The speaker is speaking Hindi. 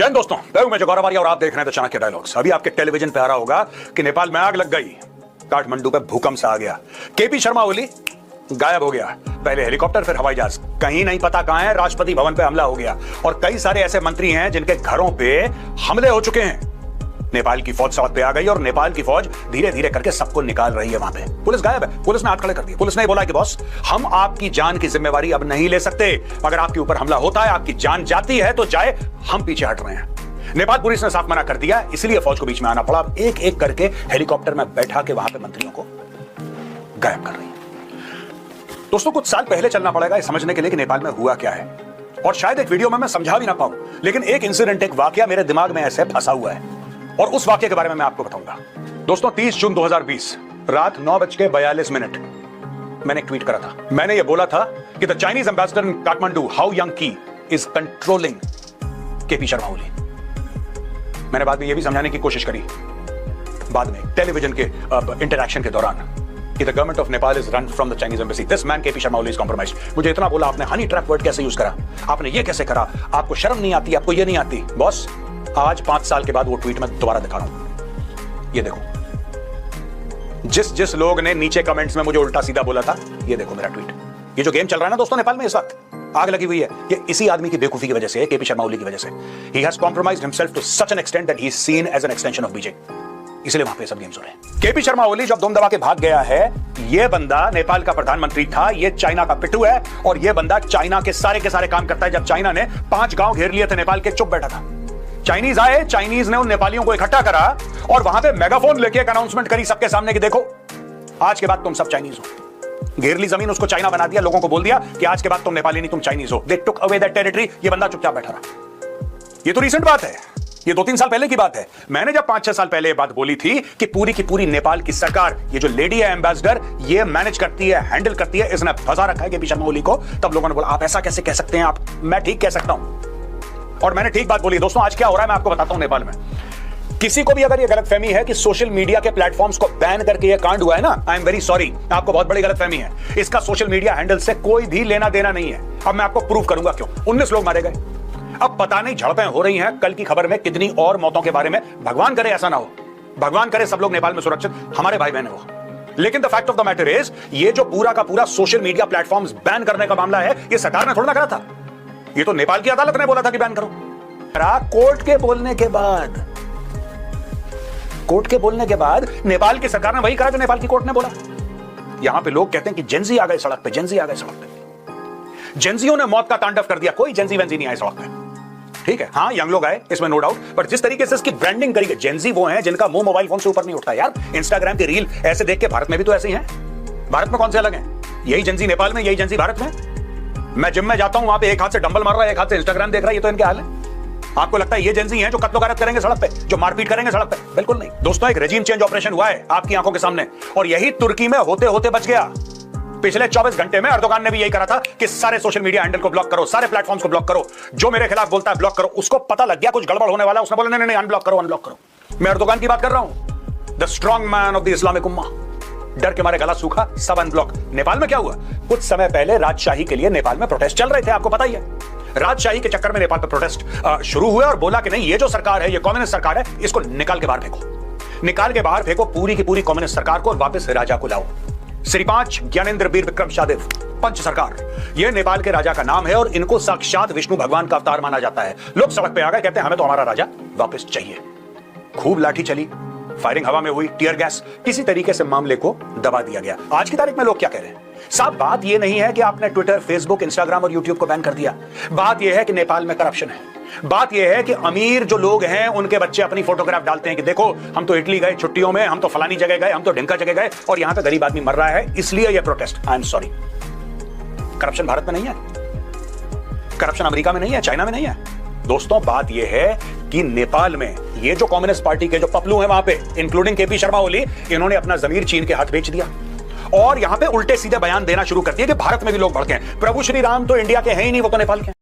जय हिंद दोस्तों, मैं गौरव और आप देख रहे हैं द चाणक्य डायलॉग्स। अभी आपके टेलीविजन पे आ रहा होगा कि नेपाल में आग लग गई, काठमांडू पे भूकंप सा आ गया, केपी शर्मा ओली गायब हो गया। पहले हेलीकॉप्टर फिर हवाई जहाज, कहीं नहीं पता कहां है। राष्ट्रपति भवन पे हमला हो गया और कई सारे ऐसे मंत्री हैं जिनके घरों पे हमले हो चुके हैं। नेपाल की फौज सड़क पे आ गई और नेपाल की फौज धीरे धीरे करके सबको निकाल रही है। वहां पे पुलिस गायब है, पुलिस ने हाथ खड़े कर दिए। पुलिस ने बोला कि बॉस, हम आपकी जान की जिम्मेवारी अब नहीं ले सकते। अगर आपके ऊपर हमला होता है, आपकी जान जाती है तो जाए, हम पीछे हट रहे हैं। नेपाल पुलिस ने साफ मना कर दिया, इसलिए फौज को बीच में आना पड़ा। एक एक करके हेलीकॉप्टर में बैठा के वहां पे मंत्रियों को गायब कर रही है। दोस्तों, कुछ साल पहले चलना पड़ेगा ये समझने के लिए कि नेपाल में हुआ क्या है, और शायद एक वीडियो में मैं समझा भी ना पाऊं, लेकिन एक इंसिडेंट, एक वाकया मेरे दिमाग में ऐसे फंसा हुआ है और उस वाकये के बारे में मैं आपको बताऊंगा। दोस्तों, 30 जून 2020 रात 9:42 मैंने एक ट्वीट करा था। मैंने ये बोला था कि the Chinese ambassador in Kathmandu how young की इज कंट्रोलिंग केपी शर्मा ओली। मैंने बाद में ये भी समझाने की कोशिश करी बाद में टेलीविजन के इंटरैक्शन के दौरान कि the government of Nepal is run from the Chinese embassy, this man KP Sharma Oli is compromised. मुझे इतना बोला, आपने हनी ट्रैप वर्ड कैसे यूज करा, आपने ये कैसे करा, आपको शर्म नहीं आती, आपको ये नहीं आती। बॉस, आज 5 साल के बाद वो ट्वीट मैं दोबारा दिखा रहा हूं। ये देखो, जिस लोग ने नीचे कमेंट्स में मुझे उल्टा सीधा बोला था, ये देखो मेरा ट्वीट। ये जो गेम चल रहा है ना दोस्तों नेपाल में इस वक्त, आग लगी हुई है, ये इसी आदमी की बेवकूफी की वजह से है, केपी शर्मा ओली की वजह से। He has compromised himself to such an extent that he is seen as an extension of BJP. इसलिए वहां पे सब गेम्स हो रहे हैं। केपी शर्मा ओली जब दम दबा के भाग गया है, ये बंदा नेपाल का प्रधानमंत्री था, ये चाइना का पिट्ठू है, और ये बंदा चाइना के सारे काम करता है। जब चाइना ने 5 गांव घेर लिए थे नेपाल के, चुप बैठा था। चाइनीज आए, चाइनीज ने उन नेपालियों को इकट्ठा करा और वहां पे मेगाफोन लेके एक अनाउंसमेंट करी सबके सामने कि देखो, आज के बाद तुम सब चाइनीज हो। घेर ली जमीन, उसको चाइना बना दिया, लोगों को बोल दिया कि आज के बाद तुम नेपाली नहीं, तुम चाइनीज हो। दे टुक अवे दैट टेरिटरी। ये बंदा चुपचाप बैठा रहा। ये तो रिसेंट बात है, ये 2-3 साल पहले की बात है। मैंने जब 5-6 साल पहले ये बात बोली थी कि पूरी की पूरी नेपाल की सरकार, ये जो लेडी है एम्बेसडर, ये मैनेज करती है, हैंडल करती है, इसने फंसा रखा है केपी शर्मा ओली को, तब लोगों ने बोला आप ऐसा कैसे कह सकते हैं, आप, मैं ठीक कह सकता हूं। और मैंने ठीक बात बोली। दोस्तों, आज क्या हो रहा है मैं आपको बताता हूं। नेपाल में किसी को भी अगर ये गलतफहमी है कि सोशल मीडिया के प्लेटफॉर्म्स को बैन करके ये कांड हुआ है ना, आई एम वेरी सॉरी, आपको बहुत बड़ी गलतफहमी है। इसका सोशल मीडिया हैंडल से कोई भी लेना देना नहीं है। अब मैं आपको प्रूव करूंगा क्यों। 19 लोग मारे गए। अब पता नहीं झड़पें हो रही हैं, कल की खबर में कितनी और मौतों के बारे में। भगवान करे ऐसा ना हो, भगवान करे सब लोग नेपाल में सुरक्षित हमारे भाई बहन हो। लेकिन the fact of the matter is, ये जो पूरा का पूरा सोशल मीडिया प्लेटफॉर्म्स बैन करने का मामला है, ये सरकार ने थोड़ा ना करा था। ये तो नेपाल की अदालत ने बोला था कि बैन करो। कोर्ट के बोलने के बाद नेपाल की सरकार ने वही करा जो नेपाल की कोर्ट ने बोला। यहां पे लोग कहते हैं कि जेंजी आ गए सड़क पे, जेंजी आ गए सड़क पे। जेंजियों ने मौत का तांडव कर दिया। कोई जेंजी वेंजी नहीं आए सड़क पे, ठीक है। हाँ, यंग लोग आए, इसमें नो डाउट, पर जिस तरीके से इसकी ब्रांडिंग करी गई, जेंजी वो हैं जिनका मुंह मोबाइल फोन से ऊपर नहीं उठता। यार, इंस्टाग्राम की रील ऐसे देख के भारत में भी तो ऐसे ही हैं। भारत में कौन से अलग हैं? यही जेंजी नेपाल में, यही जेंजी भारत में। मैं जिम में जाता हूं, वहां पे एक हाथ से डंबल मार रहा है, एक हाथ से इंस्टाग्राम देख रहा है, ये तो इनके हाल है। आपको लगता है ये जेंजी हैं जो कत्लो गारत करेंगे सड़क पे, जो मारपीट करेंगे सड़क पे? बिल्कुल नहीं। दोस्तों, एक रेजिम चेंज ऑपरेशन हुआ है आपकी आंखों के सामने, और यही तुर्की में होते होते बच गया। पिछले 24 घंटे में अर्दोगान ने भी यही करा था कि सारे सोशल मीडिया हैंडल को ब्लॉक करो, सारे प्लेटफॉर्म्स को ब्लॉक करो, जो मेरे खिलाफ बोलता है ब्लॉक करो। उसको पता लग गया कुछ गड़बड़ होने वाला, उसने बोला नहीं, अनब्लॉक करो, अनब्लॉक करो। मैं अर्दोगान की बात कर रहा हूं, the strong man of the Islamic उम्मा। डर के मारे गला सूखा, सब अनब्लॉक। नेपाल में क्या हुआ? कुछ समय पहले राजशाही के लिए नेपाल में प्रोटेस्ट चल रहे थे, आपको पता ही है। राजशाही के चक्कर में नेपाल पे प्रोटेस्ट शुरू हुए और बोला कि नहीं, ये जो सरकार है, ये कम्युनिस्ट सरकार है, इसको निकाल के बाहर फेंको, निकाल के बाहर फेंको पूरी की पूरी कम्युनिस्ट सरकार को, और वापस राजा को लाओ। श्री 5 ज्ञानेंद्र वीर विक्रम शाहदेव पंच सरकार, ये नेपाल के राजा का नाम है और इनको साक्षात विष्णु भगवान का अवतार माना जाता है। लोग सड़क पे आ गए, कहते हैं हमें तो हमारा राजा वापस चाहिए। खूब लाठी चली, फायरिंग हवा में हुई, टीयर गैस, किसी तरीके से मामले को दबा दिया गया। आज की तारीख में लोग क्या कह रहे हैं? साहब, बात यह नहीं है कि आपने ट्विटर, फेसबुक, इंस्टाग्राम और यूट्यूब को बैन कर दिया। बात यह है कि नेपाल में करप्शन है। बात यह है कि अमीर जो लोग हैं, उनके बच्चे अपनी फोटोग्राफ डालते हैं कि देखो, हम तो इटली गए छुट्टियों में, हम तो फलानी जगह गए, हम तो ढिंका जगह गए, और यहां पे गरीब आदमी मर रहा है, इसलिए यह protest. I am sorry, corruption Bharat में नहीं है, करप्शन अमेरिका में नहीं है, चाइना में नहीं है। दोस्तों, बात यह है कि नेपाल में ये जो कम्युनिस्ट पार्टी के जो पपलू हैं वहां पे, इंक्लूडिंग केपी शर्मा ओली, इन्होंने अपना जमीर चीन के हाथ बेच दिया और यहां पे उल्टे सीधे बयान देना शुरू कर दिया कि भारत में भी लोग भड़के हैं। प्रभु श्री राम तो इंडिया के हैं ही नहीं, वो तो नेपाल के हैं।